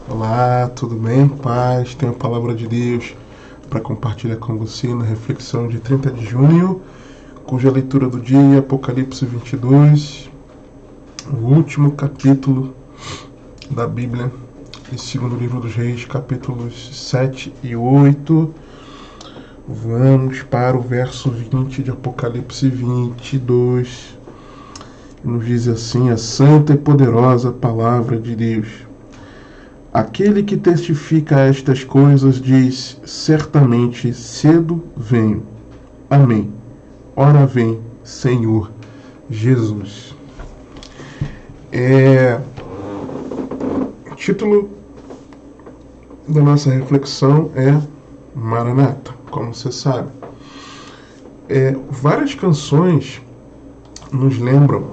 Olá, tudo bem? Paz, tenho a palavra de Deus para compartilhar com você na reflexão de 30 de junho, cuja leitura do dia é Apocalipse 22, o último capítulo da Bíblia, e segundo livro dos Reis, capítulos 7 e 8. Vamos para o verso 20 de Apocalipse 22. Nos diz assim a santa e poderosa palavra de Deus. Aquele que testifica estas coisas diz: certamente cedo venho. Amém. Ora vem, Senhor Jesus. O título da nossa reflexão é Maranata, como você sabe. Várias canções nos lembram,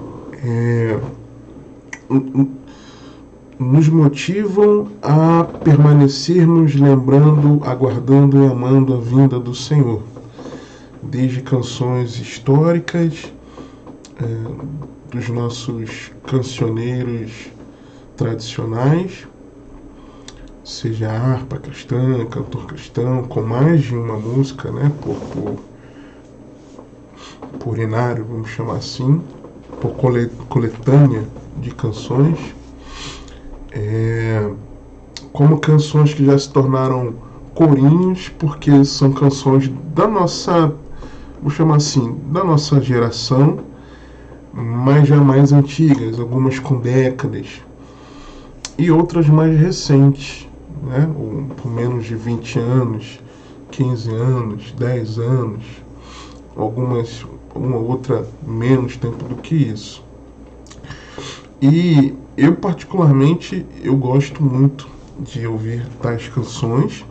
nos motivam a permanecermos lembrando, aguardando e amando a vinda do Senhor. Desde canções históricas, dos nossos cancioneiros tradicionais, seja harpa cristã, cantor cristão, com mais de uma música, né, por inário, vamos chamar assim, por coletânea de canções, como canções que já se tornaram corinhos, porque são canções da nossa, vou chamar assim, da nossa geração, mas já mais antigas, algumas com décadas, e outras mais recentes, né? Por menos de 20 anos, 15 anos, 10 anos, uma outra menos tempo do que isso. E eu particularmente, eu gosto muito de ouvir tais canções.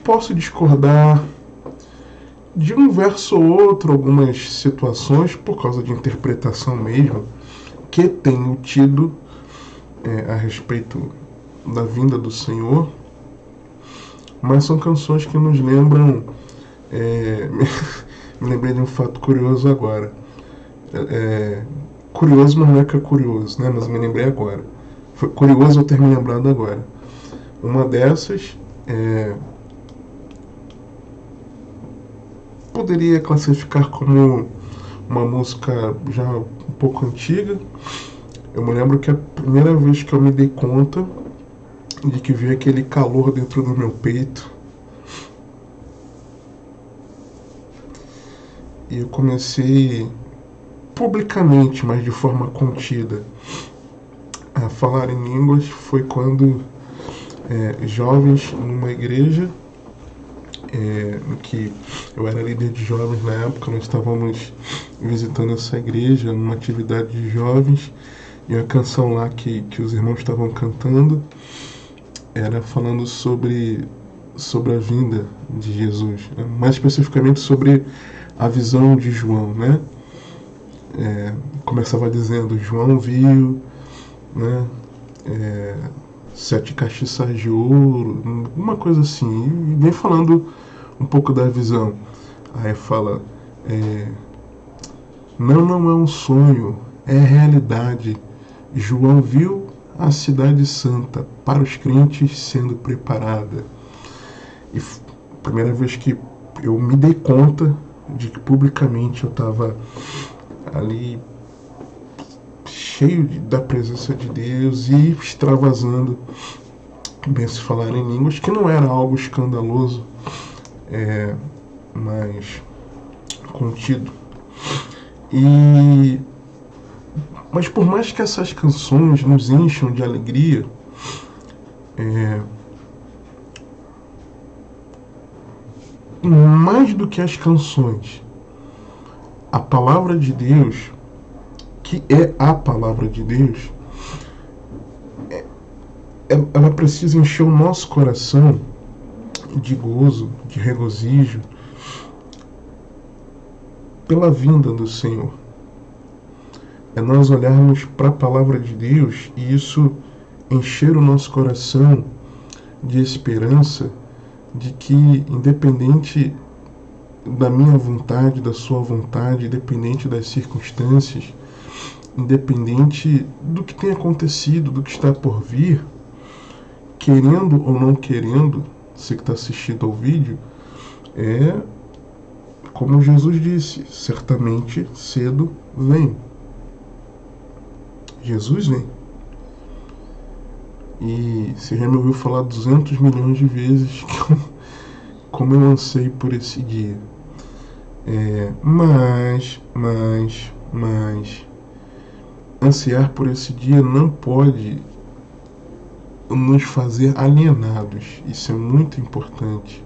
Posso discordar de um verso ou outro, algumas situações, por causa de interpretação mesmo, que tenho tido a respeito da vinda do Senhor, mas são canções que nos lembram. Me lembrei de um fato curioso agora. Curioso, mas não é que é curioso, né? Mas me lembrei agora. Foi curioso eu ter me lembrado agora. Uma dessas poderia classificar como uma música já um pouco antiga. Eu me lembro que a primeira vez que eu me dei conta de que veio aquele calor dentro do meu peito, e eu comecei publicamente, mas de forma contida, a falar em línguas, foi quando jovens numa igreja, que eu era líder de jovens na época, nós estávamos visitando essa igreja numa atividade de jovens, e a canção lá que os irmãos estavam cantando era falando sobre a vinda de Jesus, mais especificamente sobre a visão de João, né? Começava dizendo: João viu, né, 7 castiças de ouro, uma coisa assim, e vem falando um pouco da visão. Aí fala: não é um sonho, é realidade. João viu a cidade santa para os crentes sendo preparada. E a primeira vez que eu me dei conta de que publicamente eu estava ali cheio da presença de Deus e extravasando, bem se falar em línguas, que não era algo escandaloso, mas contido. Mas por mais que essas canções nos encham de alegria, mais do que as canções, a palavra de Deus, que é a palavra de Deus, ela precisa encher o nosso coração de gozo, de regozijo, pela vinda do Senhor. É nós olharmos para a palavra de Deus e isso encher o nosso coração de esperança de que, independente da minha vontade, da sua vontade, independente das circunstâncias, independente do que tem acontecido, do que está por vir, querendo ou não querendo, você que está assistindo ao vídeo, como Jesus disse, certamente cedo vem. Jesus vem. E você já me ouviu falar 200 milhões de vezes como eu anseio por esse dia. Mas ansiar por esse dia não pode nos fazer alienados. Isso é muito importante.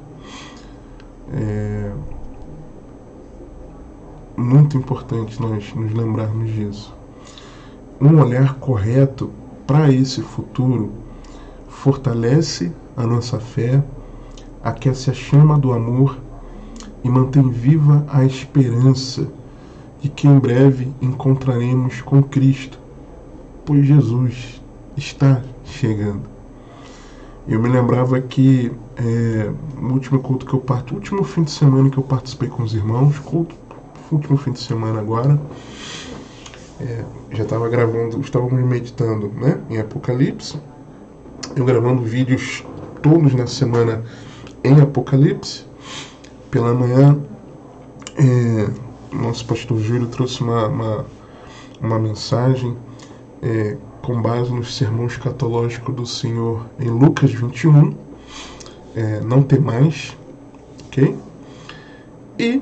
Muito importante nós nos lembrarmos disso. Um olhar correto para esse futuro fortalece a nossa fé, aquece a chama do amor e mantém viva a esperança de que em breve encontraremos com Cristo, pois Jesus está chegando. Eu me lembrava que no último fim de semana que eu participei com os irmãos, último fim de semana agora, já estava gravando, estávamos meditando, né, em Apocalipse, eu gravando vídeos todos na semana em Apocalipse. Pela manhã, nosso pastor Júlio trouxe uma mensagem com base nos sermões escatológicos do Senhor em Lucas 21, não tem mais, ok? E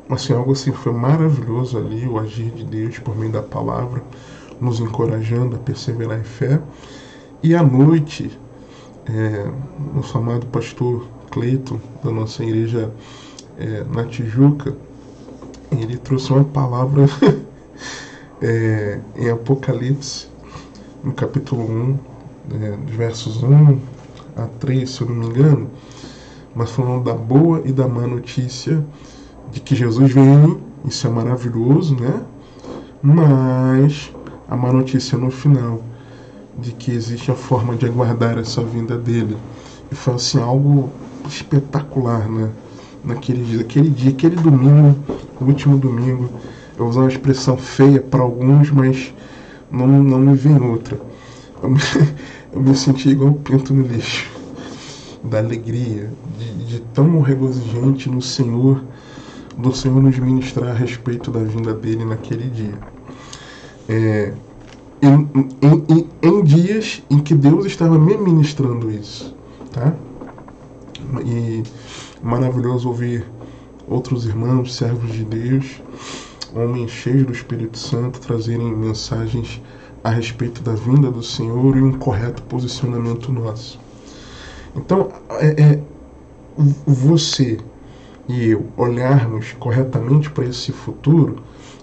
assim, algo assim foi maravilhoso ali, o agir de Deus por meio da palavra, nos encorajando a perseverar em fé. E à noite, nosso amado pastor Cleiton, da nossa igreja na Tijuca, ele trouxe uma palavra em Apocalipse, no capítulo 1, dos versos 1 a 3, se eu não me engano, mas falando da boa e da má notícia de que Jesus vem. Isso é maravilhoso, né? Mas a má notícia no final, de que existe a forma de aguardar essa vinda dele. E foi assim, algo espetacular, né? Aquele dia, aquele domingo, o último domingo, eu vou usar uma expressão feia para alguns, mas não me vem outra. Eu me senti igual um pinto no lixo, da alegria, de tão regozijante no Senhor, do Senhor nos ministrar a respeito da vinda dele naquele dia. Em dias em que Deus estava me ministrando isso, tá? E maravilhoso ouvir outros irmãos, servos de Deus, homens cheios do Espírito Santo, trazerem mensagens a respeito da vinda do Senhor e um correto posicionamento nosso. Então, você e eu olharmos corretamente para esse futuro,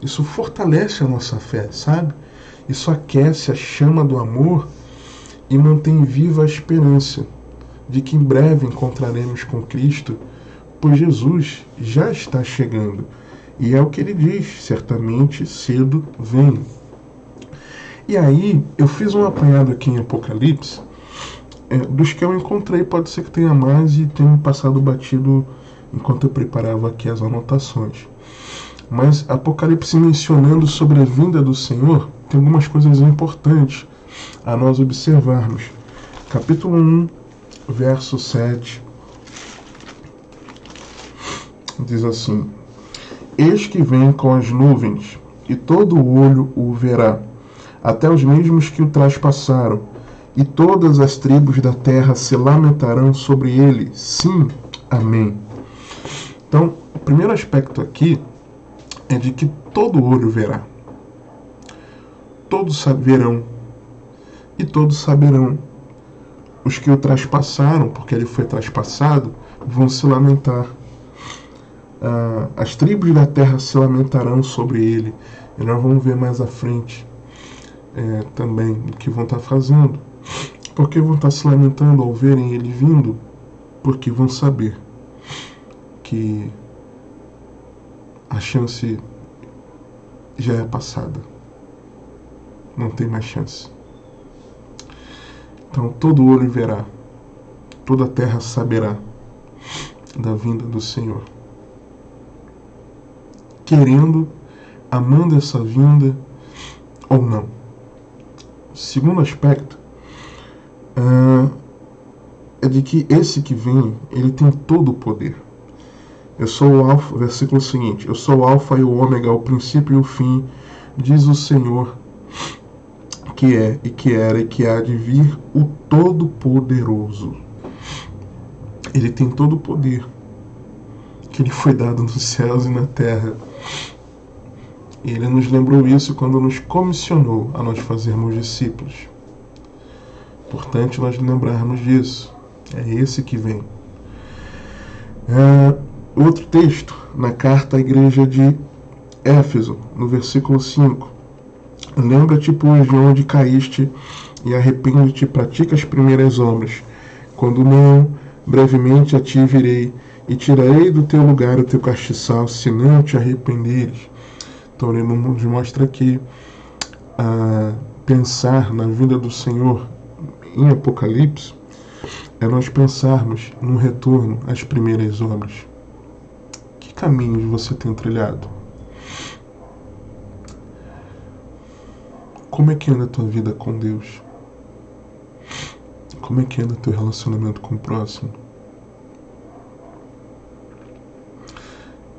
isso fortalece a nossa fé, sabe? Isso aquece a chama do amor e mantém viva a esperança de que em breve encontraremos com Cristo, pois Jesus já está chegando. E é o que ele diz, certamente cedo vem. E aí, eu fiz um apanhado aqui em Apocalipse, dos que eu encontrei, pode ser que tenha mais e tenha me passado batido enquanto eu preparava aqui as anotações. Mas Apocalipse mencionando sobre a vinda do Senhor, tem algumas coisas importantes a nós observarmos. Capítulo 1, verso 7, diz assim: Eis que vem com as nuvens, e todo olho o verá, até os mesmos que o traspassaram, e todas as tribos da terra se lamentarão sobre ele. Sim, amém. Então, o primeiro aspecto aqui é de que todo olho verá. Todos verão e todos saberão. Os que o traspassaram, porque ele foi traspassado, vão se lamentar. As tribos da terra se lamentarão sobre ele. E nós vamos ver mais à frente também o que vão estar fazendo. Porque vão estar se lamentando ao verem ele vindo, porque vão saber que a chance já é passada. Não tem mais chance. Então todo olho verá, toda a terra saberá da vinda do Senhor. querendo, amando essa vinda ou não. Segundo aspecto é de que esse que vem, ele tem todo o poder. Eu sou o Alfa, versículo seguinte, eu sou o Alfa e o Ômega, o princípio e o fim, diz o Senhor, que é, e que era, e que há de vir, o Todo-Poderoso. Ele tem todo o poder, que lhe foi dado nos céus e na terra. E ele nos lembrou isso quando nos comissionou a nós fazermos discípulos. Importante nós lembrarmos disso. É esse que vem. Outro texto, na carta à igreja de Éfeso, no versículo 5. Lembra-te, pois, de onde caíste, e arrepende-te, pratica as primeiras obras. Quando não, brevemente a ti virei, e tirarei do teu lugar o teu castiçal, se não te arrependeres. Então ele nos mostra aqui pensar na vinda do Senhor em Apocalipse é nós pensarmos no retorno às primeiras obras. Que caminhos você tem trilhado? Como é que anda a tua vida com Deus? Como é que anda o teu relacionamento com o próximo?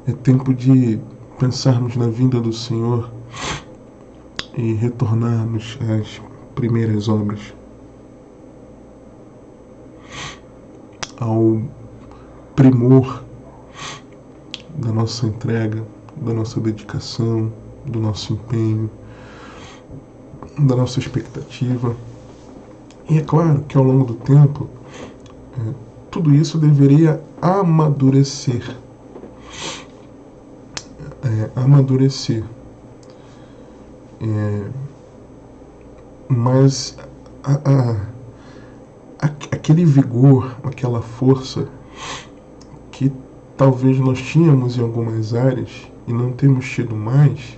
É tempo de pensarmos na vinda do Senhor e retornarmos às primeiras obras, ao primor da nossa entrega, da nossa dedicação, do nosso empenho, da nossa expectativa. E é claro que ao longo do tempo, tudo isso deveria amadurecer. Mas aquele vigor, aquela força que talvez nós tínhamos em algumas áreas e não temos tido mais,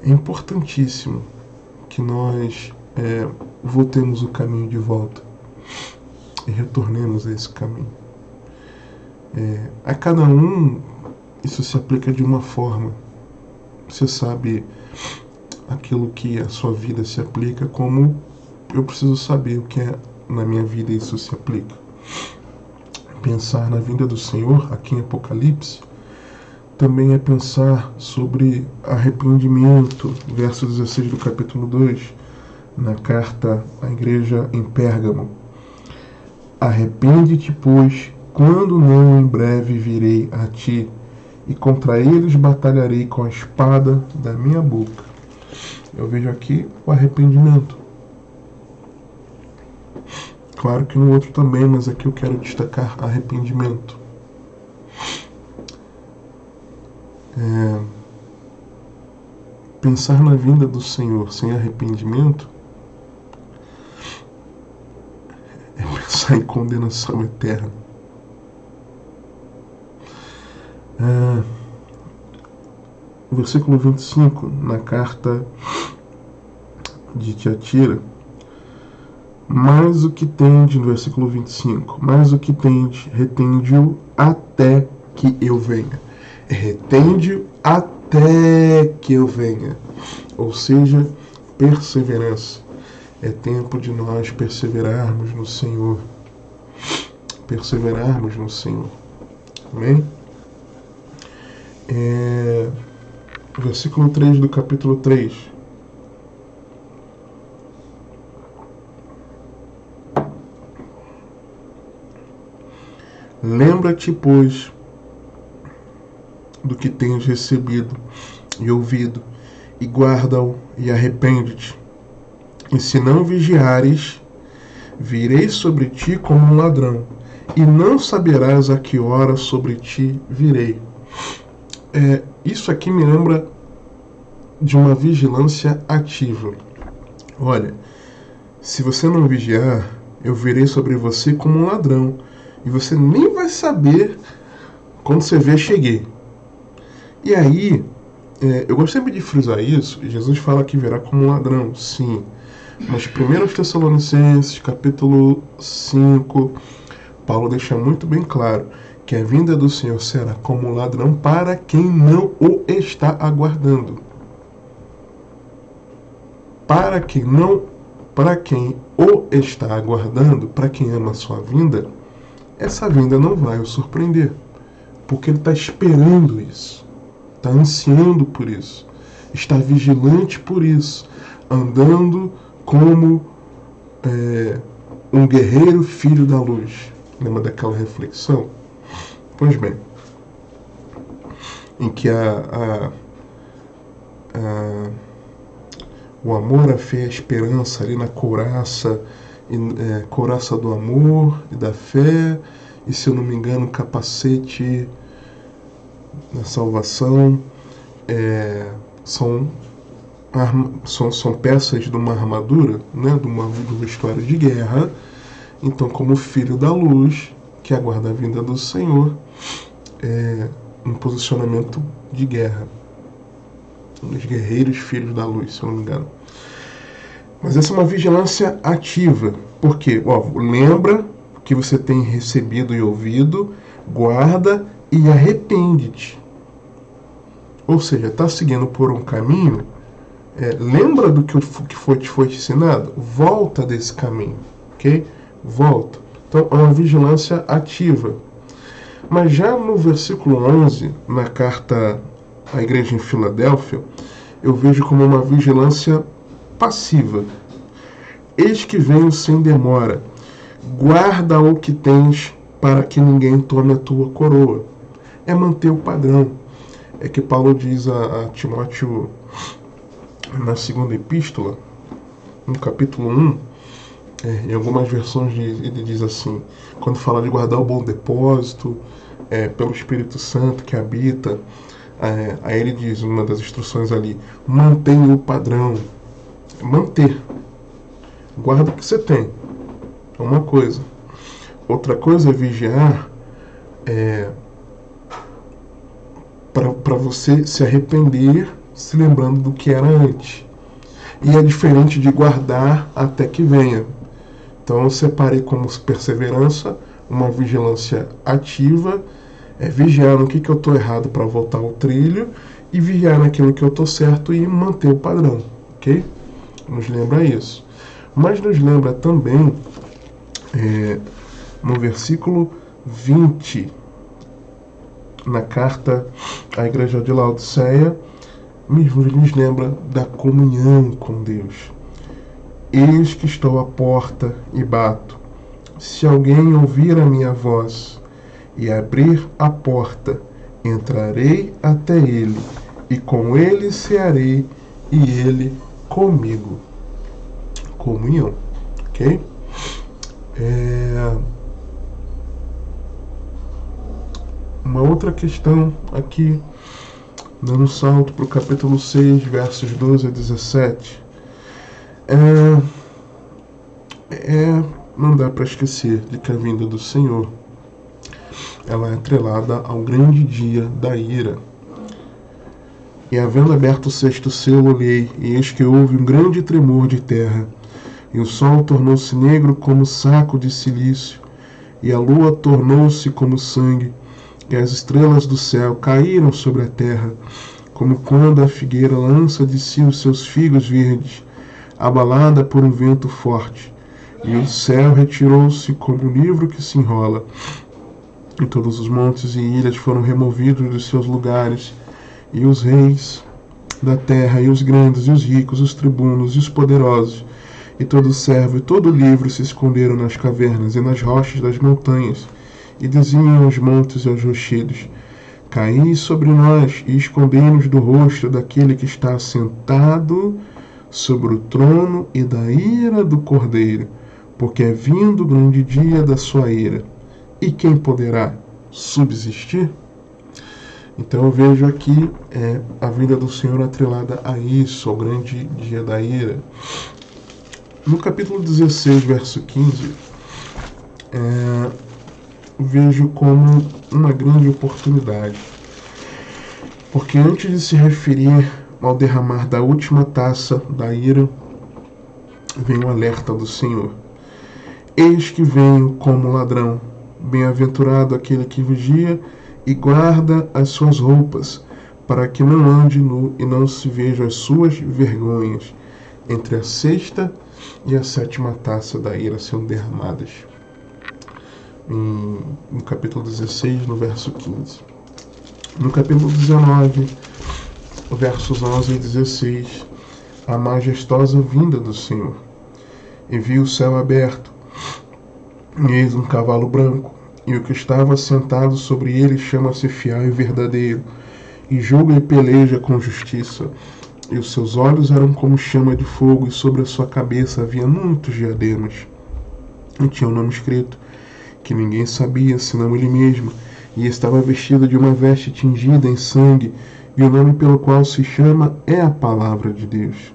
é importantíssimo que nós voltemos o caminho de volta e retornemos a esse caminho. A cada um isso se aplica de uma forma. Você sabe aquilo que a sua vida se aplica, como eu preciso saber o que é na minha vida isso se aplica. Pensar na vinda do Senhor aqui em Apocalipse também é pensar sobre arrependimento, verso 16 do capítulo 2, na carta à igreja em Pérgamo. Arrepende-te, pois, quando não em breve virei a ti, e contra eles batalharei com a espada da minha boca. Eu vejo aqui o arrependimento. Claro que no outro também, mas aqui eu quero destacar arrependimento. Pensar na vinda do Senhor sem arrependimento é pensar em condenação eterna. Versículo 25, na carta de Tiatira, mas o que tende, no versículo 25, mas o que tende, retende-o até que eu venha. Retende-o até que eu venha. Ou seja, perseverança. É tempo de nós perseverarmos no Senhor. Perseverarmos no Senhor. Amém? Versículo 3 do capítulo 3. Lembra-te, pois, do que tens recebido e ouvido, e guarda-o e arrepende-te. E se não vigiares, virei sobre ti como um ladrão, e não saberás a que hora sobre ti virei. Isso aqui me lembra de uma vigilância ativa. Olha, se você não vigiar, eu virei sobre você como um ladrão, e você nem vai saber quando você vê, cheguei. E aí, eu gosto sempre de frisar isso, e Jesus fala que virá como um ladrão, sim. Mas 1 Tessalonicenses, capítulo 5, Paulo deixa muito bem claro que a vinda do Senhor será como ladrão para quem não o está aguardando. Para quem o está aguardando, para quem ama a sua vinda, essa vinda não vai o surpreender, porque ele está esperando isso, está ansiando por isso, está vigilante por isso, andando como um guerreiro filho da luz. Lembra daquela reflexão? Pois bem, em que o amor, a fé e a esperança ali na couraça, couraça do amor e da fé, e se eu não me engano, capacete da salvação, são peças de uma armadura, né, de um vestuário de guerra. Então, como filho da luz, que aguarda a vinda do Senhor, um posicionamento de guerra. Os guerreiros filhos da luz, se eu não me engano. Mas essa é uma vigilância ativa. Por quê? Lembra que você tem recebido e ouvido, guarda e arrepende-te. Ou seja, está seguindo por um caminho, lembra do que foi te ensinado? Volta desse caminho, ok? Volta. Então, é uma vigilância ativa. Mas já no versículo 11, na carta à igreja em Filadélfia, eu vejo como uma vigilância passiva. Eis que venho sem demora. Guarda o que tens, para que ninguém tome a tua coroa. É manter o padrão. É que Paulo diz a Timóteo, na segunda epístola, no capítulo 1, em algumas versões ele diz assim, quando fala de guardar o bom depósito, pelo Espírito Santo que habita, aí ele diz, uma das instruções ali, mantenha o padrão. Manter. Guarda o que você tem. É uma coisa. Outra coisa é vigiar, para você se arrepender, se lembrando do que era antes. E é diferente de guardar até que venha. Então eu separei como perseverança uma vigilância ativa, vigiar no que eu estou errado para voltar ao trilho, e vigiar naquilo que eu estou certo e manter o padrão, ok? Nos lembra isso. Mas nos lembra também, no versículo 20, na carta à igreja de Laodiceia, nos lembra da comunhão com Deus. Eis que estou à porta e bato. Se alguém ouvir a minha voz e abrir a porta, entrarei até ele, e com ele cearei, e ele comigo. Comunhão, ok? Uma outra questão aqui, dando um salto para o capítulo 6, versos 12 a 17. Não dá para esquecer de que a vinda do Senhor, ela é atrelada ao grande dia da ira. E havendo aberto o sexto selo, olhei, e eis que houve um grande tremor de terra, e o sol tornou-se negro como saco de cilício, e a lua tornou-se como sangue, e as estrelas do céu caíram sobre a terra, como quando a figueira lança de si os seus figos verdes, abalada por um vento forte. E o céu retirou-se como um livro que se enrola, e todos os montes e ilhas foram removidos dos seus lugares, e os reis da terra, e os grandes, e os ricos, os tribunos, e os poderosos, e todo servo e todo livro se esconderam nas cavernas e nas rochas das montanhas, e diziam aos montes e aos rochedos: caí sobre nós e escondei-nos do rosto daquele que está sentado sobre o trono e da ira do Cordeiro, porque é vindo o grande dia da sua ira. E quem poderá subsistir? Então eu vejo aqui a vinda do Senhor atrelada a isso, ao grande dia da ira. No capítulo 16, verso 15, vejo como uma grande oportunidade. Porque antes de se referir ao derramar da última taça da ira, vem o alerta do Senhor. Eis que venho como ladrão. Bem-aventurado aquele que vigia e guarda as suas roupas, para que não ande nu e não se vejam as suas vergonhas, entre a sexta e a sétima taça da ira sendo derramadas. No capítulo 16, no verso 15. No capítulo 19, versos 11 e 16, a majestosa vinda do Senhor. E vi o céu aberto, e eis um cavalo branco, e o que estava sentado sobre ele chama-se Fiel e Verdadeiro, e julga e peleja com justiça. E os seus olhos eram como chama de fogo, e sobre a sua cabeça havia muitos diademas. E tinha um nome escrito, que ninguém sabia, senão ele mesmo, e estava vestido de uma veste tingida em sangue, e o nome pelo qual se chama é a Palavra de Deus.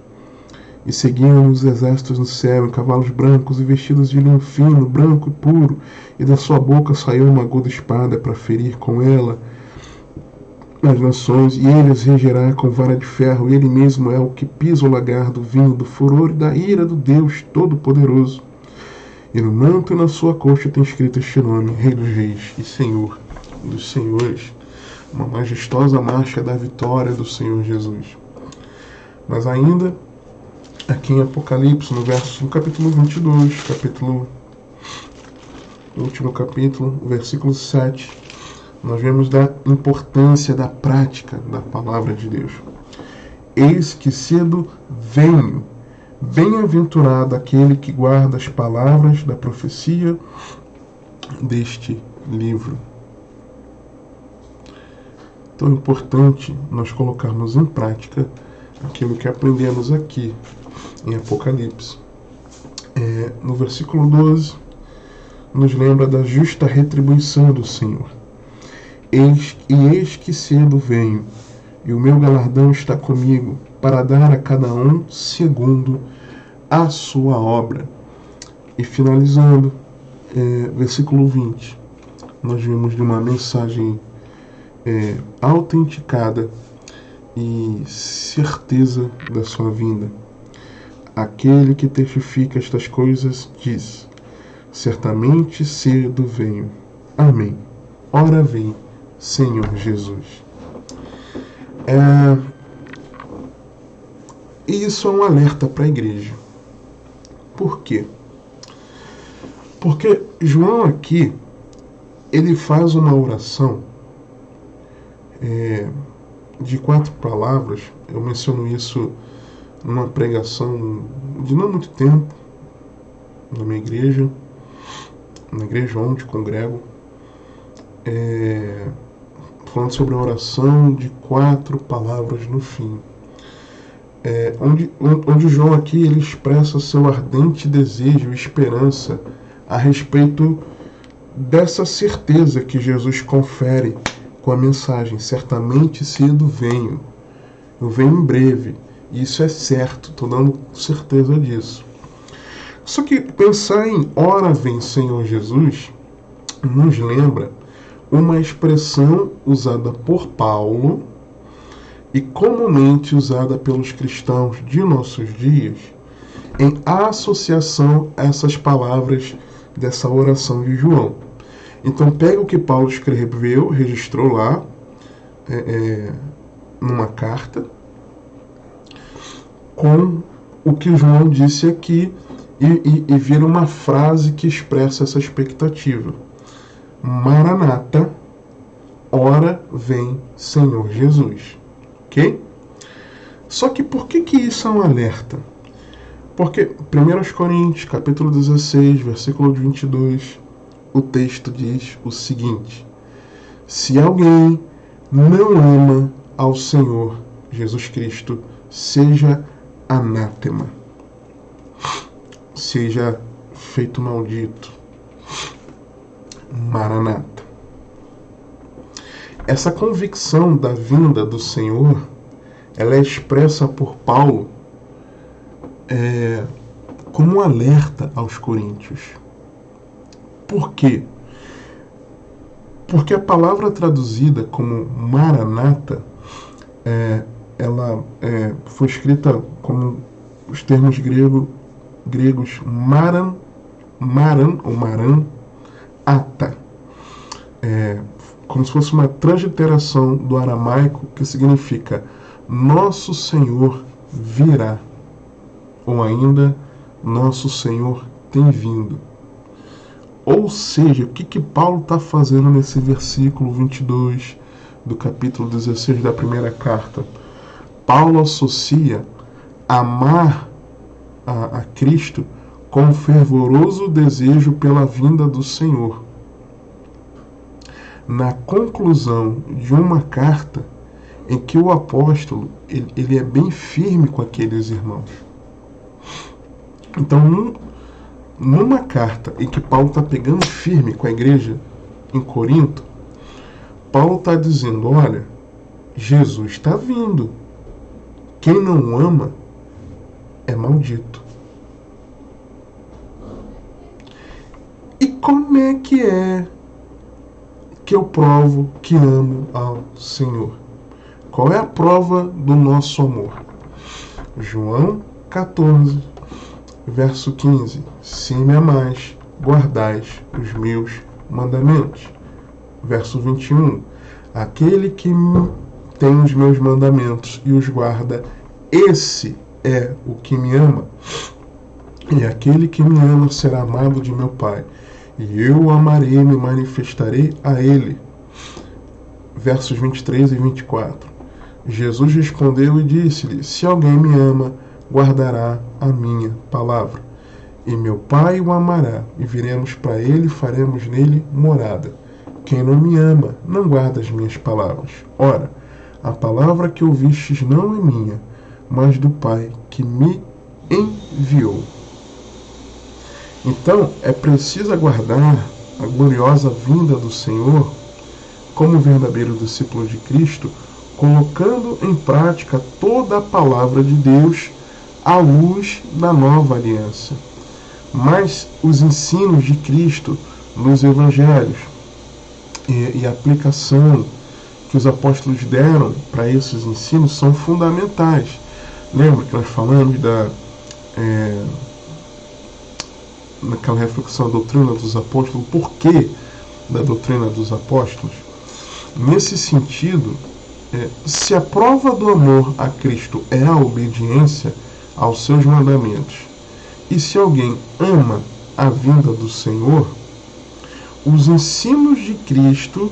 E seguiam os exércitos no céu, em cavalos brancos e vestidos de linho fino, branco e puro, e da sua boca saiu uma aguda espada para ferir com ela as nações, e ele as regerá com vara de ferro, e ele mesmo é o que pisa o lagar do vinho do furor e da ira do Deus Todo-Poderoso. E no manto e na sua coxa tem escrito este nome, Rei dos Reis e Senhor dos Senhores, uma majestosa marcha da vitória do Senhor Jesus. Mas ainda, aqui em Apocalipse, no capítulo 22, último capítulo, versículo 7, nós vemos da importância da prática da palavra de Deus. Eis que cedo venho, bem-aventurado aquele que guarda as palavras da profecia deste livro. Então é importante nós colocarmos em prática aquilo que aprendemos aqui em Apocalipse. No versículo 12, nos lembra da justa retribuição do Senhor. Eis que cedo venho, e o meu galardão está comigo, para dar a cada um segundo a sua obra. E finalizando, versículo 20, nós vimos de uma mensagem autenticada e certeza da sua vinda. Aquele que testifica estas coisas diz: certamente cedo venho. Amém. Ora vem, Senhor Jesus. E isso é um alerta para a igreja. Por quê? Porque João aqui, ele faz uma oração de 4 palavras. Eu menciono isso numa pregação de não muito tempo, na minha igreja, na igreja onde congrego, falando sobre a oração de 4 palavras no fim. Onde João aqui ele expressa seu ardente desejo e esperança a respeito dessa certeza que Jesus confere com a mensagem: certamente cedo venho, eu venho em breve, isso é certo, estou dando certeza disso. Só que pensar em ora vem Senhor Jesus nos lembra uma expressão usada por Paulo e comumente usada pelos cristãos de nossos dias em associação a essas palavras dessa oração de João. Então pega o que Paulo escreveu, registrou lá numa carta, com o que João disse aqui e vira uma frase que expressa essa expectativa. Maranata, ora vem Senhor Jesus. Ok? Só que por que isso é um alerta? Porque 1 Coríntios, capítulo 16, versículo 22, o texto diz o seguinte: se alguém não ama ao Senhor Jesus Cristo, seja anátema, seja feito maldito. Maranata. Essa convicção da vinda do Senhor, ela é expressa por Paulo como um alerta aos coríntios. Por quê? Porque a palavra traduzida como Maranata, ela foi escrita como os termos gregos maran ou maran, ata. como se fosse uma transliteração do aramaico, que significa Nosso Senhor virá, ou ainda Nosso Senhor tem vindo. Ou seja, o que Paulo está fazendo nesse versículo 22 do capítulo 16 da primeira carta? Paulo associa amar a Cristo com um fervoroso desejo pela vinda do Senhor. Na conclusão de uma carta em que o apóstolo ele é bem firme com aqueles irmãos. Então, numa carta em que Paulo está pegando firme com a igreja em Corinto, Paulo está dizendo, olha, Jesus está vindo. Quem não ama é maldito. E como é que eu provo que amo ao Senhor? Qual é a prova do nosso amor? João 14, verso 15. Se me amais, guardais os meus mandamentos. Verso 21. Aquele que tem os meus mandamentos e os guarda, esse é o que me ama. E aquele que me ama será amado de meu Pai. E eu o amarei e me manifestarei a ele. Versos 23 e 24. Jesus respondeu e disse-lhe, se alguém me ama, guardará a minha palavra. E meu Pai o amará, e viremos para ele e faremos nele morada. Quem não me ama, não guarda as minhas palavras. Ora, a palavra que ouvistes não é minha, mas do Pai que me enviou. Então, é preciso aguardar a gloriosa vinda do Senhor como verdadeiro discípulo de Cristo, colocando em prática toda a palavra de Deus à luz da nova aliança. Mas os ensinos de Cristo nos evangelhos e a aplicação que os apóstolos deram para esses ensinos são fundamentais. Lembra que nós falamos naquela reflexão da doutrina dos apóstolos, o porquê da doutrina dos apóstolos? Nesse sentido, se a prova do amor a Cristo é a obediência aos seus mandamentos, e se alguém ama a vinda do Senhor, os ensinos de Cristo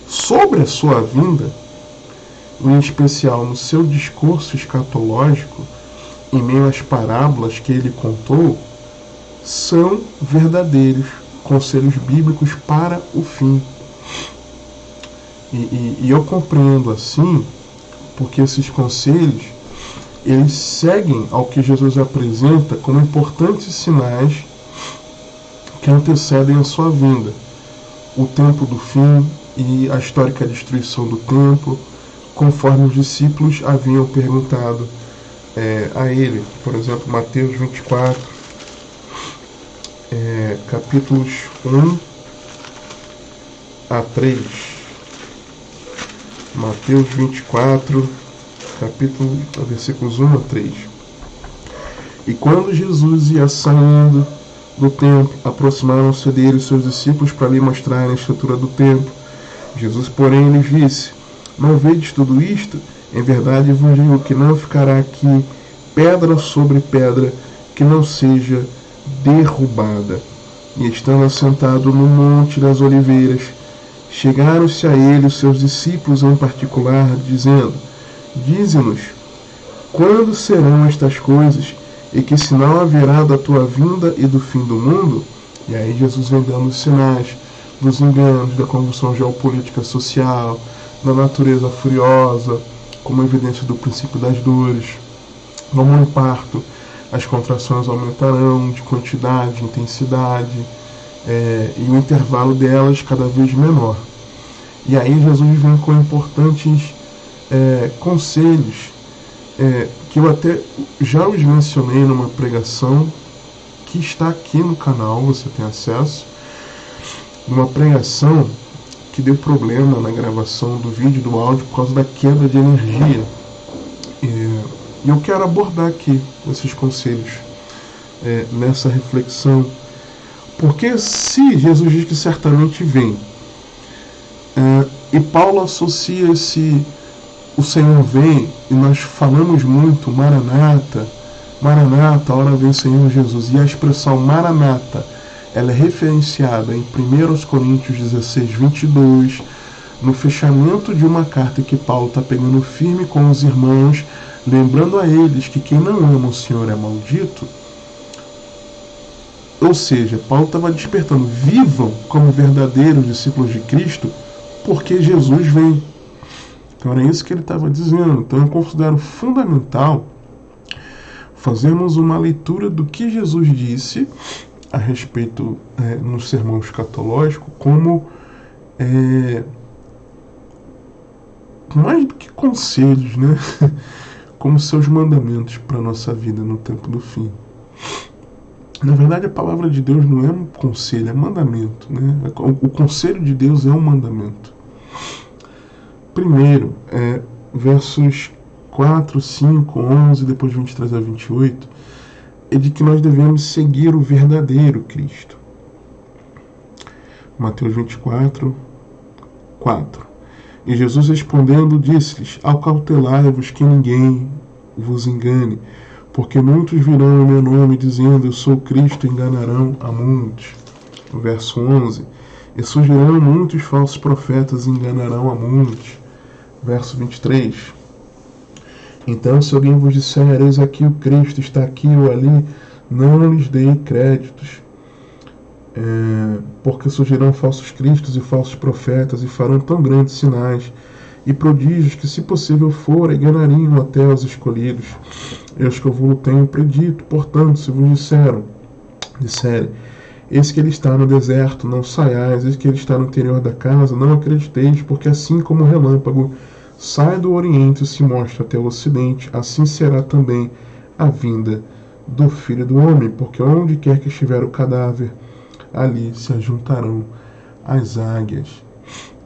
sobre a sua vinda, em especial no seu discurso escatológico, em meio às parábolas que ele contou, são verdadeiros conselhos bíblicos para o fim. E eu compreendo assim, porque esses conselhos, eles seguem ao que Jesus apresenta como importantes sinais que antecedem a sua vinda. O tempo do fim e a histórica destruição do templo, conforme os discípulos haviam perguntado a ele. Por exemplo, Mateus 24, capítulos 1 a 3. Mateus 24, versículos 1 a 3. E quando Jesus ia saindo do templo, aproximaram-se dele os seus discípulos para lhe mostrarem a estrutura do templo. Jesus, porém, lhes disse, não vedes tudo isto? Em verdade vos digo que não ficará aqui pedra sobre pedra que não seja derrubada. E estando assentado no Monte das Oliveiras, chegaram-se a ele os seus discípulos em particular, dizendo, dize-nos, quando serão estas coisas, e que sinal haverá da tua vinda e do fim do mundo? E aí Jesus vem dando os sinais dos enganos, da convulsão geopolítica social, da natureza furiosa, como evidência do princípio das dores. No mãe parto, as contrações aumentarão de quantidade, de intensidade, e o intervalo delas cada vez menor. E aí Jesus vem com importantes conselhos, que eu até já os mencionei numa pregação que está aqui no canal, você tem acesso, uma pregação que deu problema na gravação do vídeo e do áudio por causa da queda de energia. E eu quero abordar aqui esses conselhos nessa reflexão, porque se Jesus diz que certamente vem, E Paulo associa o Senhor vem, e nós falamos muito, Maranata, Maranata, a hora vem o Senhor Jesus. E a expressão Maranata, ela é referenciada em 1 Coríntios 16, 22, no fechamento de uma carta que Paulo está pegando firme com os irmãos, lembrando a eles que quem não ama o Senhor é maldito. Ou seja, Paulo estava despertando, vivam como verdadeiros discípulos de Cristo, porque Jesus vem. Então era isso que ele estava dizendo. Então eu considero fundamental fazermos uma leitura do que Jesus disse a respeito no sermão escatológico, como mais do que conselhos, né? Como seus mandamentos para a nossa vida no tempo do fim. Na verdade, a palavra de Deus não é um conselho, é mandamento, né? O conselho de Deus é um mandamento. Primeiro, versos 4, 5, 11, depois 23 a 28, é de que nós devemos seguir o verdadeiro Cristo. Mateus 24, 4. E Jesus respondendo disse-lhes: acautelai-vos que ninguém vos engane, porque muitos virão em meu nome dizendo eu sou Cristo, enganarão a muitos. Verso 11. E surgirão muitos falsos profetas e enganarão a muitos. Verso 23. Então, se alguém vos disser, eis aqui o Cristo, está aqui ou ali, não lhes dei créditos, porque surgirão falsos cristos e falsos profetas, e farão tão grandes sinais e prodígios que, se possível for, enganariam até os escolhidos. Eis que eu vos tenho predito. Portanto, se vos disserem, eis que ele está no deserto, não saiais, eis que ele está no interior da casa, não acrediteis, porque assim como o relâmpago sai do oriente e se mostra até o ocidente, assim será também a vinda do Filho do Homem, porque onde quer que estiver o cadáver, ali se ajuntarão as águias.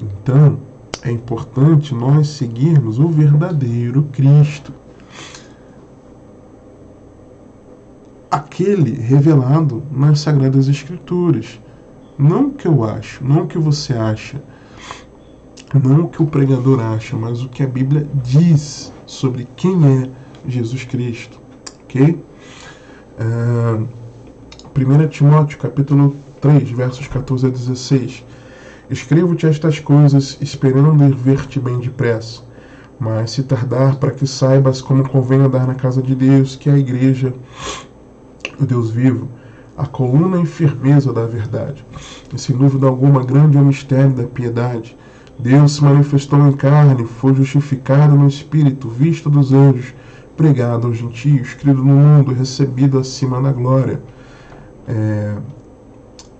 Então, é importante nós seguirmos o verdadeiro Cristo, aquele revelado nas Sagradas Escrituras. Não o que eu acho, não o que você acha, não o que o pregador acha, mas o que a Bíblia diz sobre quem é Jesus Cristo. Ok? 1 Timóteo, capítulo 3, versos 14 a 16. Escrevo-te estas coisas, esperando ir ver-te bem depressa. Mas se tardar, para que saibas como convém andar na casa de Deus, que é a igreja, o Deus vivo, a coluna e firmeza da verdade. E sem dúvida alguma, grande é o mistério da piedade. Deus se manifestou em carne, foi justificado no Espírito, visto dos anjos, pregado aos gentios, crido no mundo, recebido acima da glória.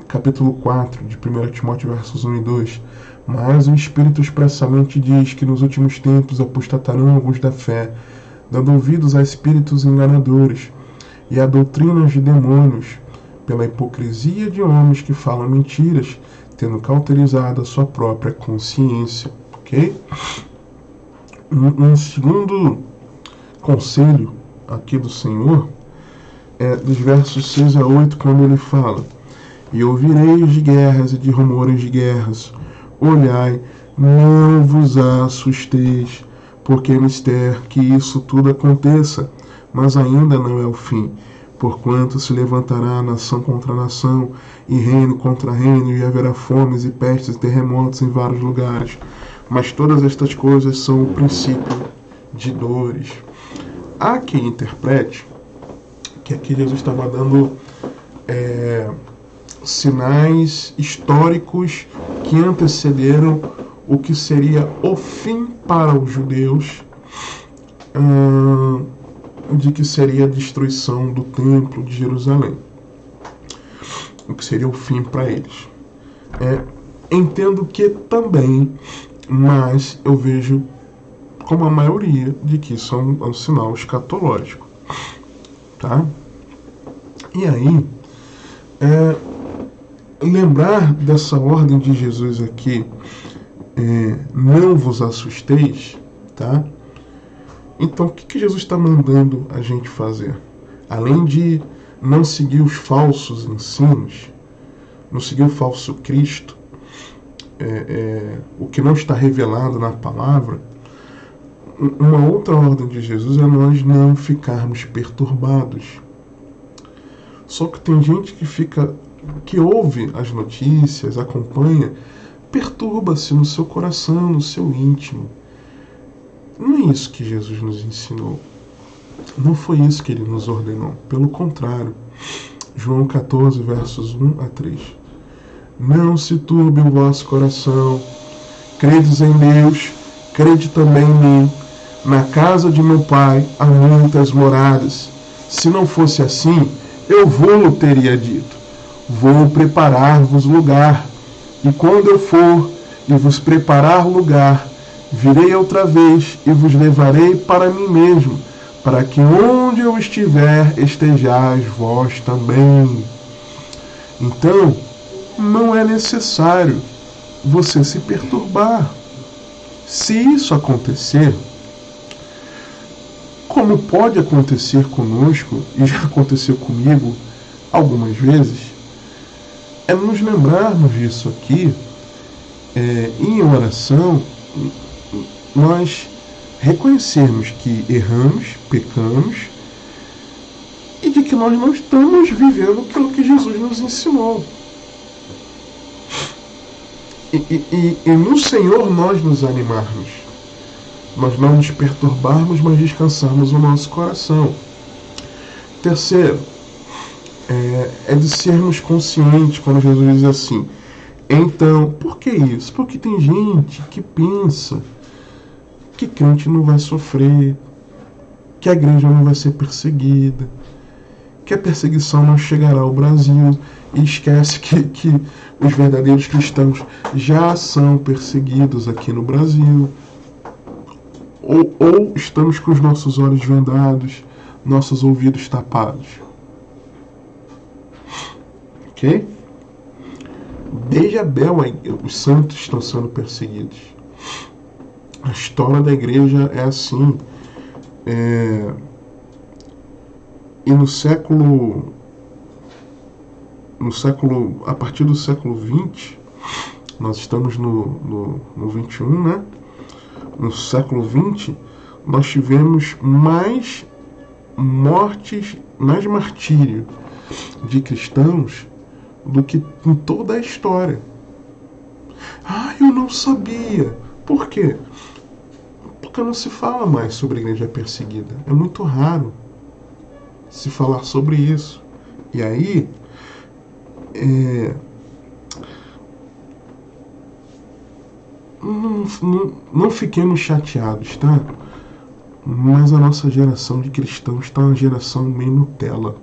Capítulo 4 de 1 Timóteo, versos 1 e 2. Mas o Espírito expressamente diz que nos últimos tempos apostatarão alguns da fé, dando ouvidos a espíritos enganadores e a doutrinas de demônios, pela hipocrisia de homens que falam mentiras, tendo cauterizado a sua própria consciência. Ok? Um segundo conselho aqui do Senhor é dos versos 6 a 8, quando ele fala: e ouvireis de guerras e de rumores de guerras. Olhai, não vos assusteis, porque é mister que isso tudo aconteça, mas ainda não é o fim. Porquanto se levantará nação contra nação, e reino contra reino, e haverá fomes e pestes e terremotos em vários lugares. Mas todas estas coisas são o princípio de dores. Há quem interprete que aqui Jesus estava dando sinais históricos que antecederam o que seria o fim para os judeus, de que seria a destruição do templo de Jerusalém, o que seria o fim para eles. Entendo que também, mas eu vejo como a maioria de que isso é um sinal escatológico, tá? E aí, lembrar dessa ordem de Jesus aqui, não vos assusteis, tá? Então, o que Jesus está mandando a gente fazer? Além de não seguir os falsos ensinos, não seguir o falso Cristo, o que não está revelado na palavra, uma outra ordem de Jesus é nós não ficarmos perturbados. Só que tem gente que ouve as notícias, acompanha, perturba-se no seu coração, no seu íntimo. Não é isso que Jesus nos ensinou. Não foi isso que ele nos ordenou. Pelo contrário, João 14, versos 1 a 3. Não se turbe o vosso coração. Credes em Deus, crede também em mim. Na casa de meu Pai há muitas moradas. Se não fosse assim, eu vou-lo teria dito. Vou preparar-vos lugar. E quando eu for e vos preparar lugar, virei outra vez e vos levarei para mim mesmo, para que onde eu estiver, estejais vós também. Então, não é necessário você se perturbar. Se isso acontecer, como pode acontecer conosco, e já aconteceu comigo algumas vezes, é nos lembrarmos disso aqui, em oração, nós reconhecermos que erramos, pecamos, e de que nós não estamos vivendo aquilo que Jesus nos ensinou. E no Senhor nós nos animarmos, nós não nos perturbarmos, mas descansarmos o nosso coração. Terceiro, é de sermos conscientes quando Jesus diz assim. Então, por que isso? Porque tem gente que pensa que crente não vai sofrer, que a igreja não vai ser perseguida, que a perseguição não chegará ao Brasil, e esquece que os verdadeiros cristãos já são perseguidos aqui no Brasil. Ou estamos com os nossos olhos vendados, nossos ouvidos tapados. Ok? Desde Abel, os santos estão sendo perseguidos. A história da igreja é assim. E a partir do século XX, nós estamos no 21, né? No século XX, nós tivemos mais mortes, mais martírio de cristãos do que em toda a história. Eu não sabia. Por quê? Porque não se fala mais sobre a igreja perseguida. É muito raro se falar sobre isso. E aí, não fiquemos chateados, tá? Mas a nossa geração de cristãos está uma geração meio Nutella.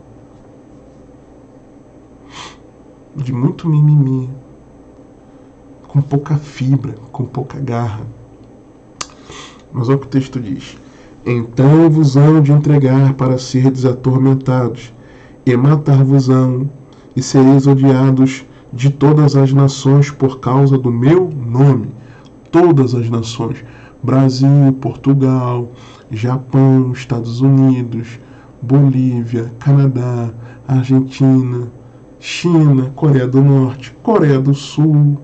De muito mimimi, com pouca fibra, com pouca garra. Mas olha o que o texto diz. Então vos hão de entregar para serdes atormentados, e matar-vos-ão, e sereis odiados de todas as nações por causa do meu nome. Todas as nações. Brasil, Portugal, Japão, Estados Unidos, Bolívia, Canadá, Argentina, China, Coreia do Norte, Coreia do Sul,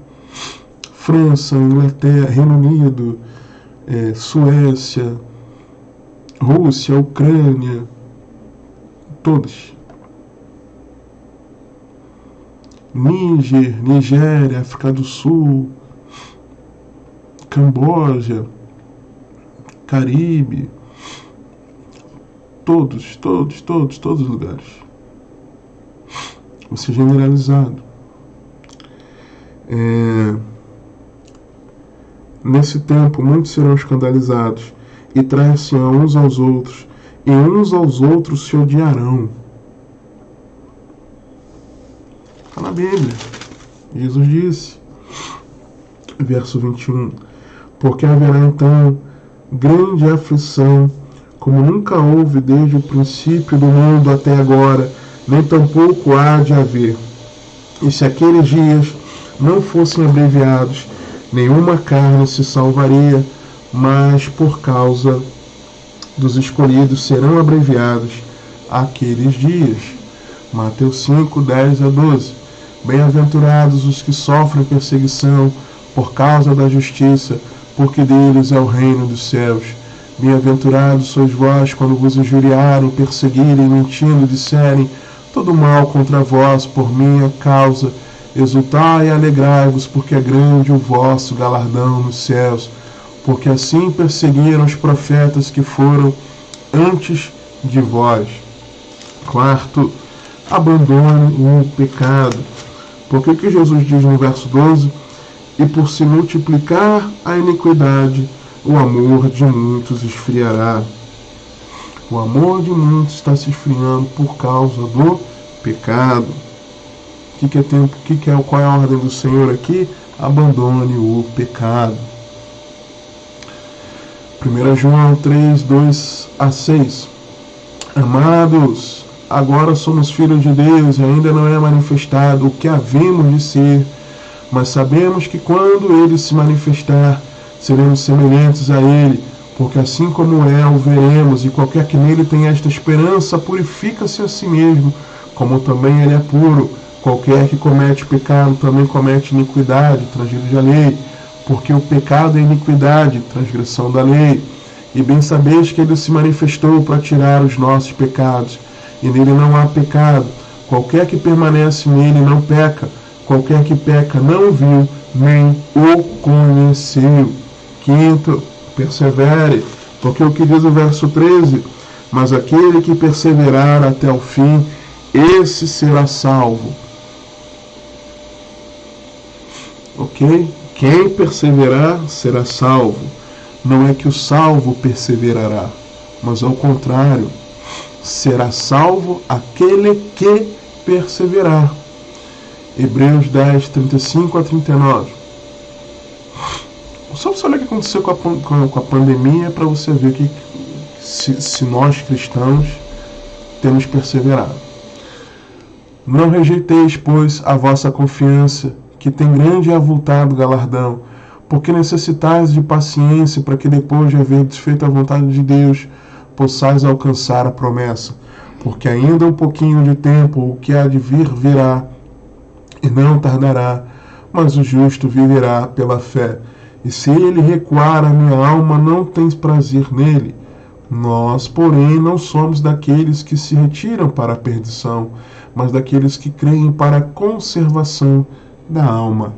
França, Inglaterra, Reino Unido, Suécia, Rússia, Ucrânia, todos. Níger, Nigéria, África do Sul, Camboja, Caribe, todos os lugares. Vou ser generalizado. Nesse tempo, muitos serão escandalizados e trair-se-ão uns aos outros, e uns aos outros se odiarão. Está na Bíblia. Jesus disse, verso 21, porque haverá então grande aflição, como nunca houve desde o princípio do mundo até agora, nem tampouco há de haver. E se aqueles dias não fossem abreviados, nenhuma carne se salvaria, mas por causa dos escolhidos serão abreviados aqueles dias. Mateus 5, 10 a 12. Bem-aventurados os que sofrem perseguição por causa da justiça, porque deles é o reino dos céus. Bem-aventurados sois vós quando vos injuriarem, perseguirem, mentindo, disserem todo mal contra vós por minha causa. Exultai e alegrai-vos, porque é grande o vosso galardão nos céus, porque assim perseguiram os profetas que foram antes de vós. Quarto, abandone o pecado. Porque o que Jesus diz no verso 12? E por se multiplicar a iniquidade, o amor de muitos esfriará. O amor de muitos está se esfriando por causa do pecado. Qual é a ordem do Senhor aqui? Abandone o pecado. 1 João 3, 2 a 6. Amados, agora somos filhos de Deus e ainda não é manifestado o que havemos de ser, mas sabemos que quando Ele se manifestar, seremos semelhantes a Ele, porque assim como é, o veremos, e qualquer que nele tenha esta esperança, purifica-se a si mesmo, como também Ele é puro. Qualquer que comete pecado também comete iniquidade, transgride a lei, porque o pecado é iniquidade, transgressão da lei. E bem sabeis que Ele se manifestou para tirar os nossos pecados, e nele não há pecado. Qualquer que permanece nele não peca. Qualquer que peca não viu, nem o conheceu. Quinto, persevere, porque o que diz o verso 13? Mas aquele que perseverar até o fim, esse será salvo. Ok? Quem perseverar será salvo. Não é que o salvo perseverará, mas ao contrário, será salvo aquele que perseverar. Hebreus 10, 35 a 39. Só você olhar o que aconteceu com a pandemia para você ver que se nós cristãos temos perseverado. Não rejeiteis, pois, a vossa confiança, que tem grande e avultado galardão, porque necessitais de paciência para que depois de haver desfeito a vontade de Deus, possais alcançar a promessa. Porque ainda um pouquinho de tempo o que há de vir virá, e não tardará, mas o justo viverá pela fé. E se ele recuar, a minha alma não tem prazer nele. Nós, porém, não somos daqueles que se retiram para a perdição, mas daqueles que creem para a conservação da alma.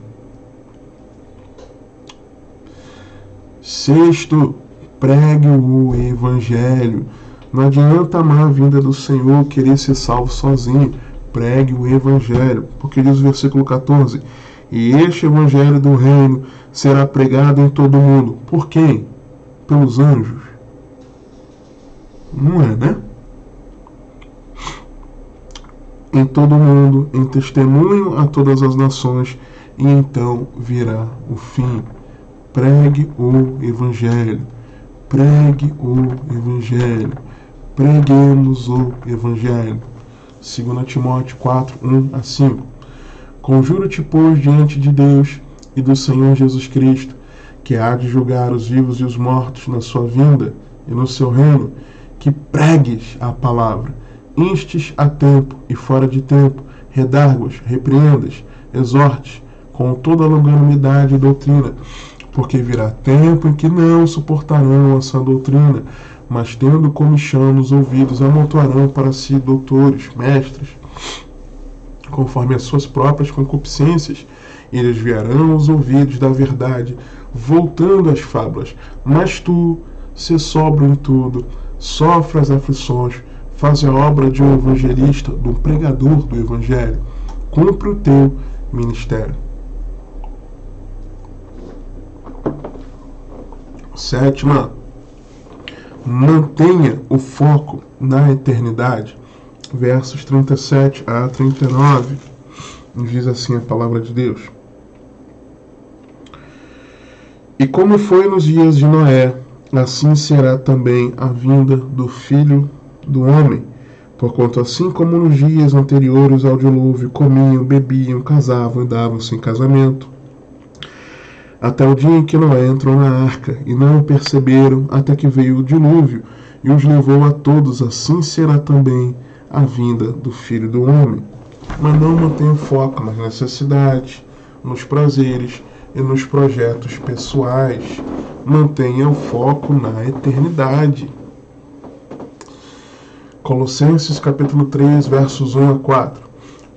Sexto, pregue o Evangelho. Não adianta amar a vinda do Senhor, querer ser salvo sozinho. Pregue o Evangelho. Porque diz o versículo 14: e este Evangelho do reino será pregado em todo o mundo. Por quem? Pelos anjos? Não é, né? Em todo o mundo, em testemunho a todas as nações, e então virá o fim. Pregue o Evangelho. Pregue o Evangelho. Preguemos o Evangelho. 2 Timóteo 4, 1 a 5. Conjuro-te, pois, diante de Deus e do Senhor Jesus Cristo, que há de julgar os vivos e os mortos na sua vinda e no seu reino, que pregues a palavra, instes a tempo e fora de tempo, redarguas, repreendas, exortes, com toda a longanimidade e doutrina, porque virá tempo em que não suportarão essa doutrina, mas tendo comichão nos ouvidos, amontoarão para si doutores, mestres, conforme as suas próprias concupiscências, e desviarão os ouvidos da verdade, voltando às fábulas. Mas tu, se sóbrio em tudo, sofre as aflições, faz a obra de um evangelista, de um pregador do Evangelho, cumpre o teu ministério. Sétima, mantenha o foco na eternidade. Versos 37 a 39, diz assim a palavra de Deus. E como foi nos dias de Noé, assim será também a vinda do Filho do Homem. Porquanto assim como nos dias anteriores ao dilúvio, comiam, bebiam, casavam e davam sem casamento, até o dia em que Noé entrou na arca, e não o perceberam, até que veio o dilúvio, e os levou a todos, assim será também a vinda do Filho do Homem. Mas não mantenha o foco nas necessidades, nos prazeres, e nos projetos pessoais. Mantenha o foco na eternidade. Colossenses capítulo 3, versos 1 a 4.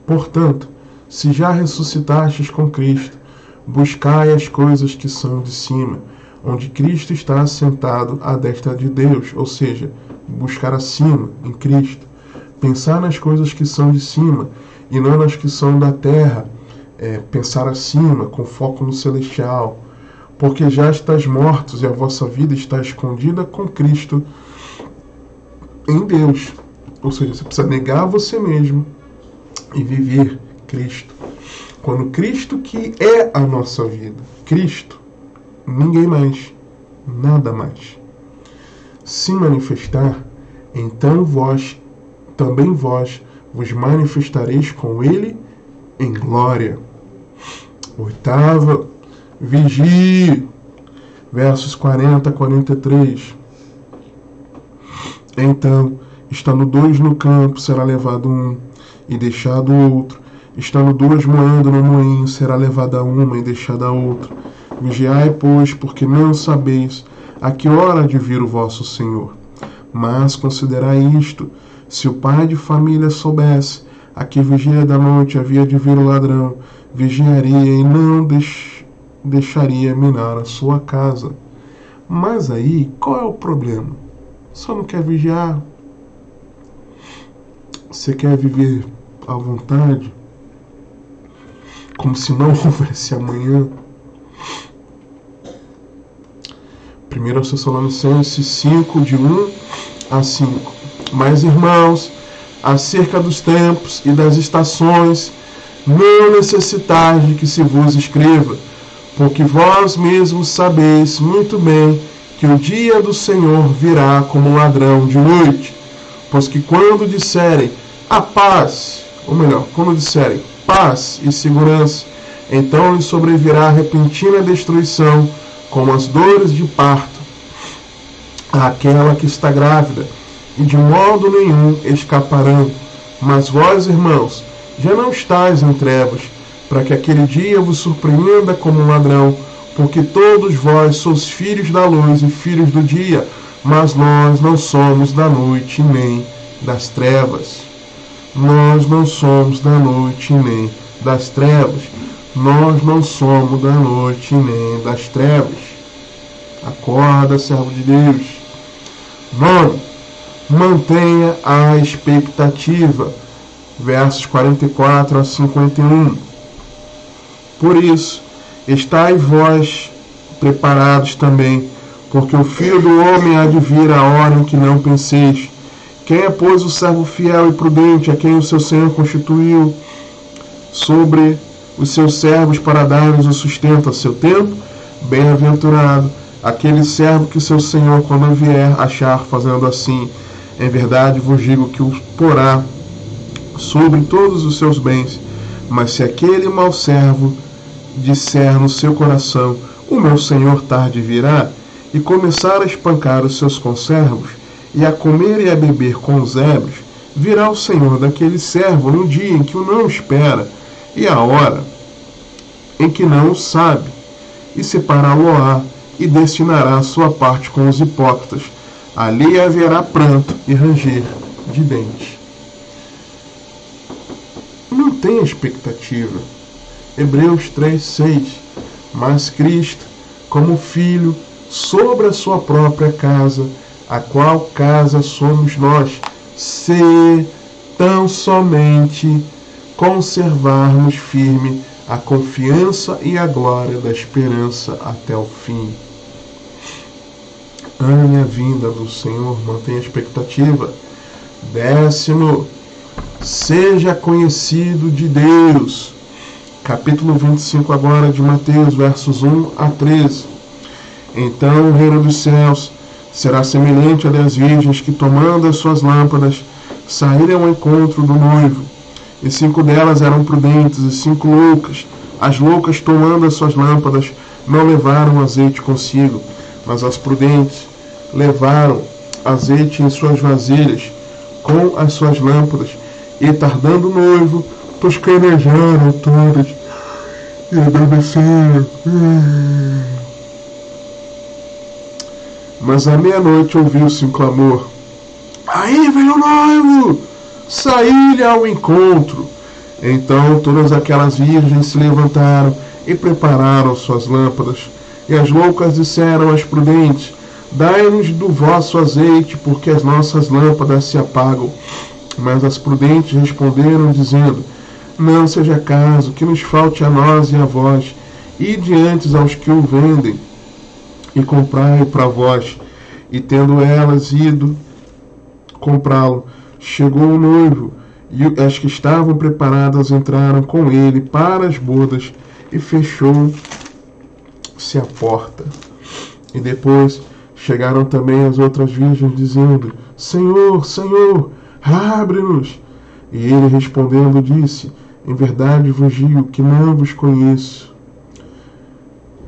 Portanto, se já ressuscitastes com Cristo, buscai as coisas que são de cima, onde Cristo está assentado à destra de Deus, ou seja, buscar acima, em Cristo. Pensar nas coisas que são de cima e não nas que são da terra. Pensar acima, com foco no celestial. Porque já estáis mortos e a vossa vida está escondida com Cristo em Deus. Ou seja, você precisa negar você mesmo e viver Cristo. Quando Cristo, que é a nossa vida, Cristo, ninguém mais, nada mais, se manifestar, então também vós vos manifestareis com Ele em glória. 8ª, vigie, versos 40 a 43. Então, estando 2 no campo, será levado um, e deixado outro. Estando 2 moendo no moinho, será levada uma e deixada outra. Vigiai, pois, porque não sabeis a que hora há de vir o vosso Senhor. Mas considerai isto: se o pai de família soubesse a que vigia da noite havia de vir o ladrão, vigiaria e não deixaria minar a sua casa. Mas aí, qual é o problema? Só não quer vigiar? Você quer viver à vontade? Como se não houvesse amanhã? 1 Tessalonicenses 5, de 1 a 5. Mas, irmãos, acerca dos tempos e das estações, não necessitais de que se vos escreva, porque vós mesmos sabeis muito bem que o dia do Senhor virá como um ladrão de noite. Pois que quando disserem a paz, ou melhor, quando disserem paz e segurança, então lhes sobrevirá repentina destruição, como as dores de parto, àquela que está grávida, e de modo nenhum escaparão. Mas vós, irmãos, já não estáis em trevas, para que aquele dia vos surpreenda como um ladrão, porque todos vós sois filhos da luz e filhos do dia, mas nós não somos da noite nem das trevas. Nós não somos da noite nem das trevas. Nós não somos da noite nem das trevas. Acorda, servo de Deus. 9. Mantenha a expectativa. Versos 44 a 51. Por isso, estai vós preparados também, porque o Filho do Homem há de vir a hora em que não penseis. Quem é, pois, o servo fiel e prudente, a quem o seu Senhor constituiu sobre os seus servos para dar-lhes o sustento a seu tempo? Bem-aventurado aquele servo que seu Senhor, quando vier, achar fazendo assim. Em verdade vos digo que o porá sobre todos os seus bens. Mas se aquele mau servo disser no seu coração, o meu Senhor tarde virá, e começar a espancar os seus conservos, e a comer e a beber com os ébrios, virá o Senhor daquele servo no dia em que o não espera, e a hora em que não o sabe, e separá-lo-á, e destinará a sua parte com os hipócritas. Ali haverá pranto e ranger de dentes. Não tem expectativa. Hebreus 3:6. Mas Cristo, como Filho, sobre a sua própria casa, a qual casa somos nós, se tão somente conservarmos firme a confiança e a glória da esperança até o fim. Ame a vinda do Senhor, mantenha a expectativa. 10. Seja conhecido de Deus. Capítulo 25 agora de Mateus, versos 1 a 13. Então o reino dos céus será semelhante a 10 virgens que, tomando as suas lâmpadas, saíram ao encontro do noivo. E 5 delas eram prudentes e 5 loucas. As loucas, tomando as suas lâmpadas, não levaram azeite consigo, mas as prudentes levaram azeite em suas vasilhas com as suas lâmpadas. E tardando o noivo, tosquenejaram todas e adormeceram. Mas à meia-noite ouviu-se um clamor: aí vem o noivo! Saí-lhe ao encontro! Então todas aquelas virgens se levantaram e prepararam suas lâmpadas. E as loucas disseram às prudentes: dai-nos do vosso azeite, porque as nossas lâmpadas se apagam. Mas as prudentes responderam, dizendo: não seja caso que nos falte a nós e a vós. Ide antes aos que o vendem e comprai-o para vós. E tendo elas ido comprá-lo, chegou o noivo, e as que estavam preparadas entraram com ele para as bodas, e fechou-se a porta. E depois chegaram também as outras virgens, dizendo: Senhor, Senhor, abre-nos. E ele respondendo disse: em verdade vos digo que não vos conheço.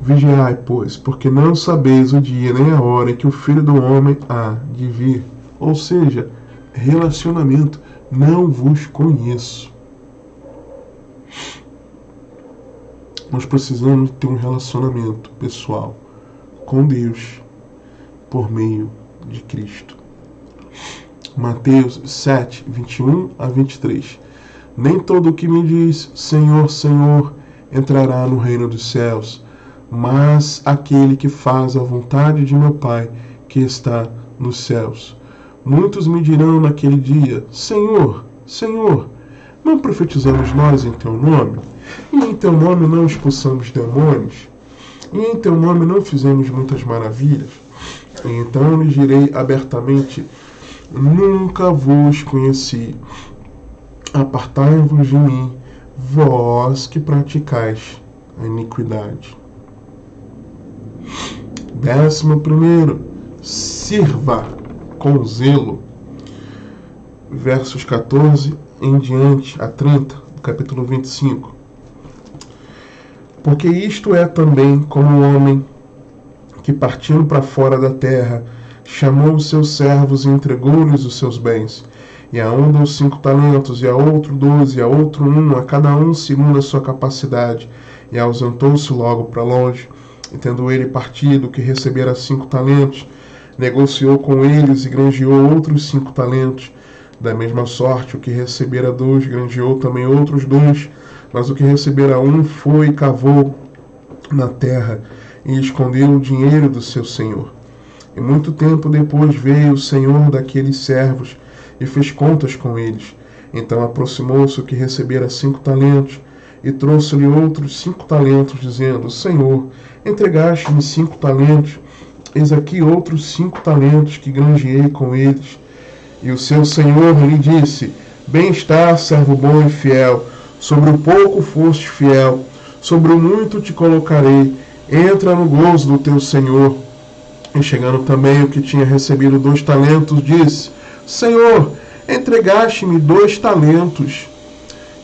Vigiai, pois, porque não sabeis o dia nem a hora em que o Filho do Homem há de vir. Ou seja, relacionamento. Não vos conheço. Nós precisamos ter um relacionamento pessoal com Deus por meio de Cristo. Mateus 7, 21 a 23. Nem todo o que me diz Senhor, Senhor entrará no reino dos céus, mas aquele que faz a vontade de meu Pai que está nos céus. Muitos me dirão naquele dia: Senhor, Senhor, não profetizamos nós em teu nome? E em teu nome não expulsamos demônios? E em teu nome não fizemos muitas maravilhas? E então lhes direi abertamente: nunca vos conheci. Apartai-vos de mim, vós que praticais a iniquidade. 11. Sirva com zelo. Versos 14 em diante a 30, do capítulo 25. Porque isto é também como o homem que, partindo para fora da terra, chamou os seus servos e entregou-lhes os seus bens. E a um deu 5 talentos, e a outro 12, e a outro 1, a cada um segundo a sua capacidade. E ausentou-se logo para longe. E tendo ele partido, que recebera 5 talentos, negociou com eles e granjeou outros 5 talentos. Da mesma sorte, o que recebera 2, granjeou também outros 2. Mas o que recebera 1 foi e cavou na terra, e escondeu o dinheiro do seu senhor. E muito tempo depois veio o senhor daqueles servos, e fez contas com eles. Então aproximou-se o que recebera 5 talentos, e trouxe-lhe outros 5 talentos, dizendo: Senhor, entregaste-me 5 talentos, eis aqui outros 5 talentos que granjeei com eles. E o seu senhor lhe disse: Bem está, servo bom e fiel, sobre o pouco foste fiel, sobre o muito te colocarei, entra no gozo do teu senhor. E chegando também o que tinha recebido 2 talentos, disse: Senhor, entregaste-me 2 talentos,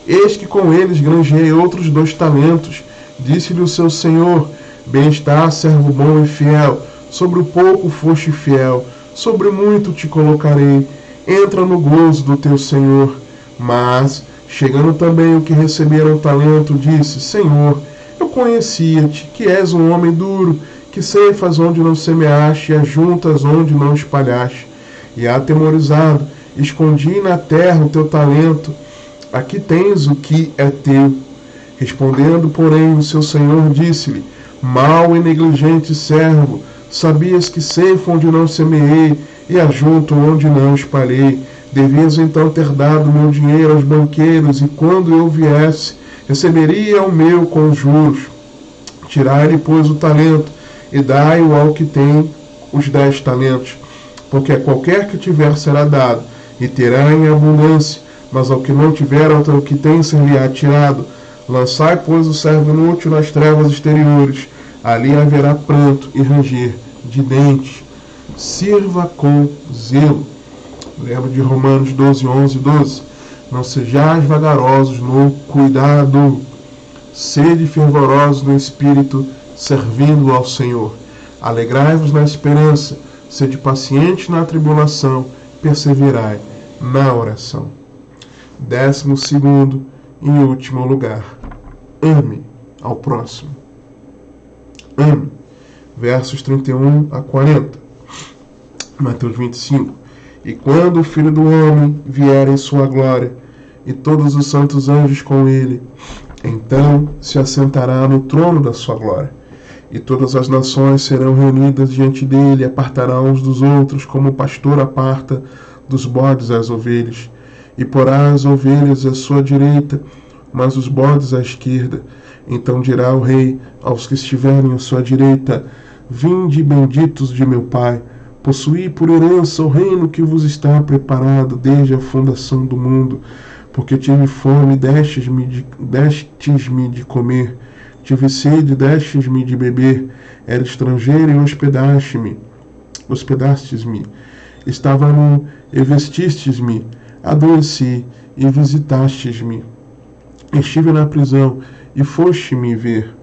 eis que com eles granjeei outros 2 talentos. Disse-lhe o seu senhor: Bem está, servo bom e fiel, sobre o pouco foste fiel, sobre o muito te colocarei, entra no gozo do teu senhor. Mas, chegando também o que receberam talento, disse: Senhor, eu conhecia-te, que és um homem duro, que ceifas onde não semeaste e ajuntas onde não espalhaste. E atemorizado, escondi na terra o teu talento. Aqui tens o que é teu. Respondendo, porém, o seu senhor disse-lhe: Mau e negligente servo, sabias que ceifo onde não semeei e ajunto onde não espalhei. Devias então ter dado meu dinheiro aos banqueiros, e quando eu viesse, receberia o meu com juros. Tirai-lhe, pois, o talento, e dai-o ao que tem os 10 talentos. Porque a qualquer que tiver será dado, e terá em abundância, mas ao que não tiver, ao que tem ser-lhe-á tirado. Lançai, pois, o servo inútil nas trevas exteriores, ali haverá pranto e ranger de dentes. Sirva com zelo. Lembra de Romanos 12, 11 e 12. Não sejais vagarosos no cuidado, sede fervorosos no espírito, servindo ao Senhor. Alegrai-vos na esperança, sede pacientes na tribulação, perseverai na oração. 12º e último lugar. Ame ao próximo. Ame. Versos 31 a 40. Mateus 25. E quando o Filho do Homem vier em sua glória, e todos os santos anjos com ele, então se assentará no trono da sua glória. E todas as nações serão reunidas diante dele, e apartará uns dos outros, como o pastor aparta dos bodes as ovelhas. E porá as ovelhas à sua direita, mas os bodes à esquerda. Então dirá o rei aos que estiverem à sua direita: Vinde, benditos de meu Pai, possuí por herança o reino que vos está preparado desde a fundação do mundo. Porque tive fome, destes-me de comer, tive sede, destes-me de beber, era estrangeiro e hospedastes-me, estava nu e vestistes-me, adoeci e visitastes-me, estive na prisão e foste-me ver.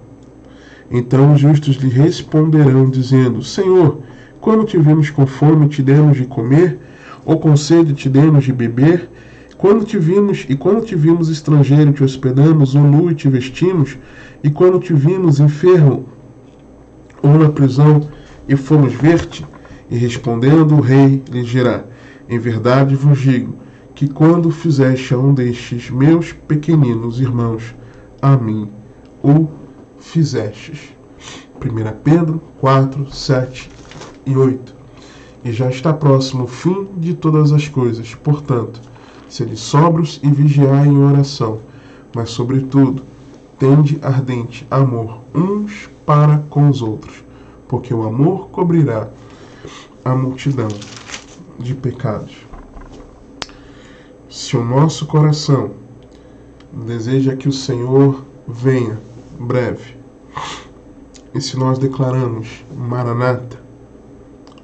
Então os justos lhe responderão, dizendo: Senhor, quando te vimos com fome, te demos de comer, ou com sede, te demos de beber? Quando te vimos estrangeiro, te hospedamos, ou nu e te vestimos? E quando te vimos enfermo, ou na prisão, e fomos ver-te? E respondendo o rei lhe dirá: Em verdade vos digo, que quando fizeste a um destes meus pequeninos irmãos, a mim o fizestes. 1 Pedro 4, 7 e 8. E já está próximo o fim de todas as coisas. Portanto, sede sóbrios e vigiai em oração, mas, sobretudo, tende ardente amor uns para com os outros, porque o amor cobrirá a multidão de pecados. Se o nosso coração deseja que o Senhor venha breve, e se nós declaramos Maranata,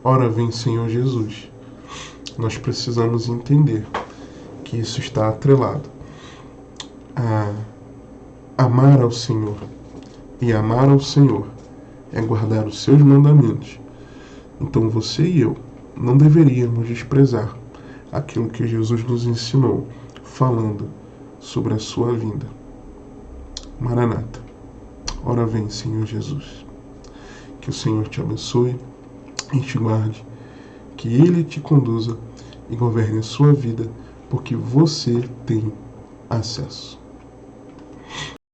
ora vem Senhor Jesus, nós precisamos entender que isso está atrelado a amar ao Senhor. E amar ao Senhor é guardar os seus mandamentos. Então você e eu não deveríamos desprezar aquilo que Jesus nos ensinou, falando sobre a sua vinda. Maranata, ora vem Senhor Jesus. Que o Senhor te abençoe e te guarde, que Ele te conduza e governe a sua vida, porque você tem acesso.